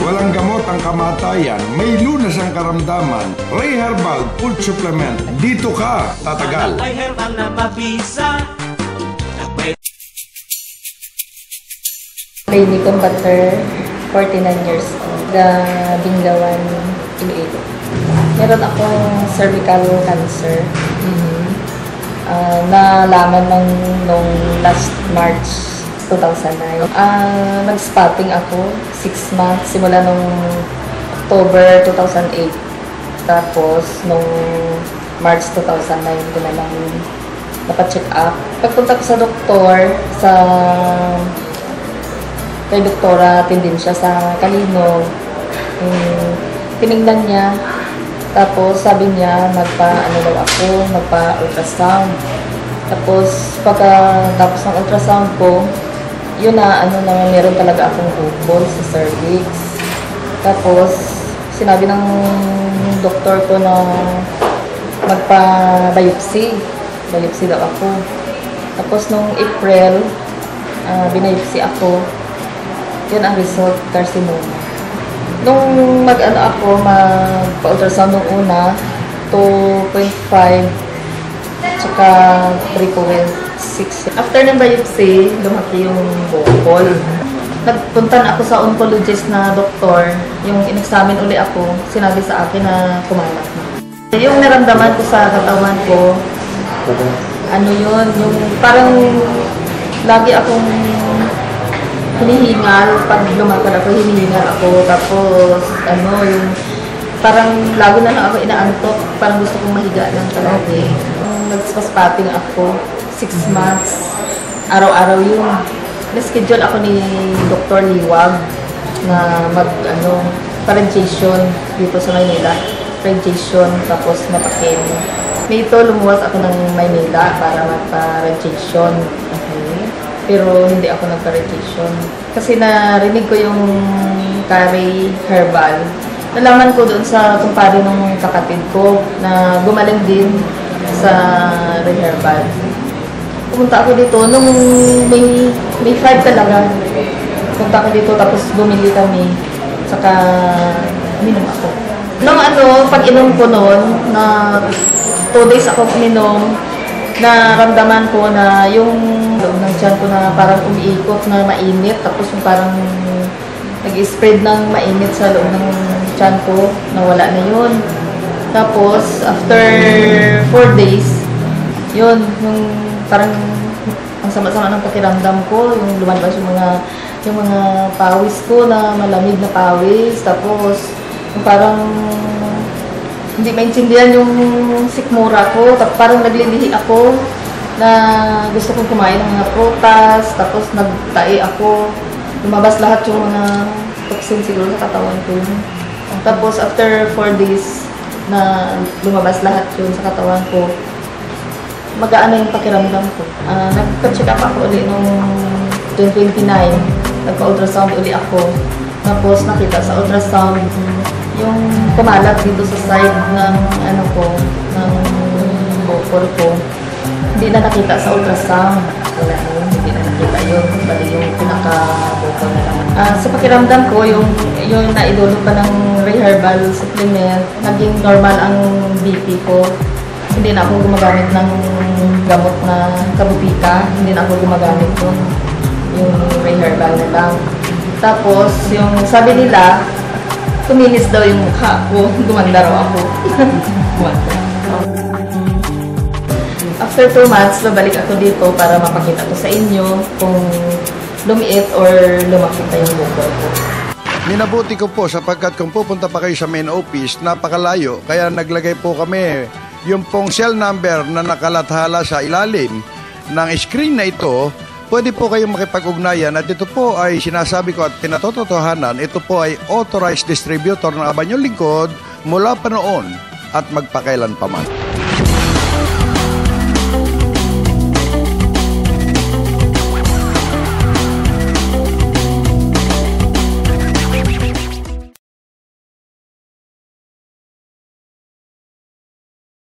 Walang gamot ang kamatayan, may lunas ang karamdaman. Ray Herbal Food Supplement. Dito ka tatagal. Ay herbal na mabisa. Lady Combater, 49 years old, Binggawan, Iloilo. Meron akong cervical cancer. Nalaman nung last March 2009. Nag-spotting ako 6 months simula nung October 2008. Tapos nung March 2009 ko na lang napacheck up. Pagpunta ko sa doktor, kay Doktora Tendencia sa Calino, tinignan niya. Tapos sabi niya magpa-ultrasound. Tapos tapos ng ultrasound ko, yun na meron talaga akong bukol sa cervix. Tapos sinabi ng doktor ko na magpa-biopsy daw ako. Tapos nung April, binayopsy ako. Yun ang result, carcinoma. Nung magpa-ultrasound nung una, 2.5 tsaka 3.6. After ng biopsy, lumaki yung bukol. Nagpunta ako sa oncologist na doktor. Yung in-examine uli ako, sinabi sa akin na kumalat na. Yung naramdaman ko sa katawan ko, yung parang lagi akong hinihingal. Pag lumakad ako, hinihingal ako. Tapos, yung parang lagi na lang ako inaantok. Parang gusto kong mahiga lang talaga. Nagspaspating ako, 6 months. Araw-araw yun. Na-schedule ako ni Dr. Liwag na radiation dito sa Maynila. Radiation, tapos napakin. Dito, lumuwas ako ng Maynila para magpa-radiation. Pero hindi ako nagpa-radiation. Kasi narinig ko yung Ray Herbal. Nalaman ko doon sa kumpare ng kapatid ko na gumaling din sa Ray Herbal. Pumunta ako dito nung May 5 talaga. Pumunta ako dito tapos bumili kami. Saka minom ako. Nung pag-inom ko noon, na 2 days ako minom, naramdaman ko na yung loob ng tiyan ko na parang umiikot na mainit. Tapos yung parang nag-spread ng mainit sa loob ng tiyan ko. Nawala na yun. Tapos, after 4 days, yun, yung parang ang sama-sama ng pakiramdam ko, yung lumalabas yung mga pawis ko na malamig na pawis. Tapos, yung parang hindi maintindihan yung sikmura ko. Tapos parang naglilihi ako na gusto kong kumain ng mga prutas. Tapos nagtae ako. Lumabas lahat yung mga toxin siguro sa katawan ko. Tapos after 4 days na lumabas lahat yun sa katawan ko, magaan na yung pakiramdam ko. Nagpa-check up ako ulit nung 2029. Nagpa-ultrasound ulit ako. Tapos nakita sa ultrasound yung kumalat dito sa side ng ng bukol ko. Hindi na nakita sa ultrasound. Wala yun, hindi na nakita yun. Bali yung pinaka-bukol na lang. Sa pakiramdam ko, yung naidulog pa ng Ray Herbal supplement, naging normal ang BP ko. Hindi na ako gumagamit ng gamot na kabupika. Hindi na ako gumagamit yung Ray Herbal na lang. Tapos, yung sabi nila, kuminis daw yung mukha ko. Gumanda raw ako. After 2 months, babalik ako dito para mapakita ko sa inyo kung lumiit or lumaki pa yung bukol ko. Minabuti ko po sapagkat kung pupunta pa kayo sa main office, napakalayo. Kaya naglagay po kami yung pong cell number na nakalathala sa ilalim ng screen na ito. Pwede po kayong makipag-ugnayan at ito po ay sinasabi ko at pinatotohanan, ito po ay authorized distributor ng Abanyong Lingkod mula pa noon at magpakailan pa man.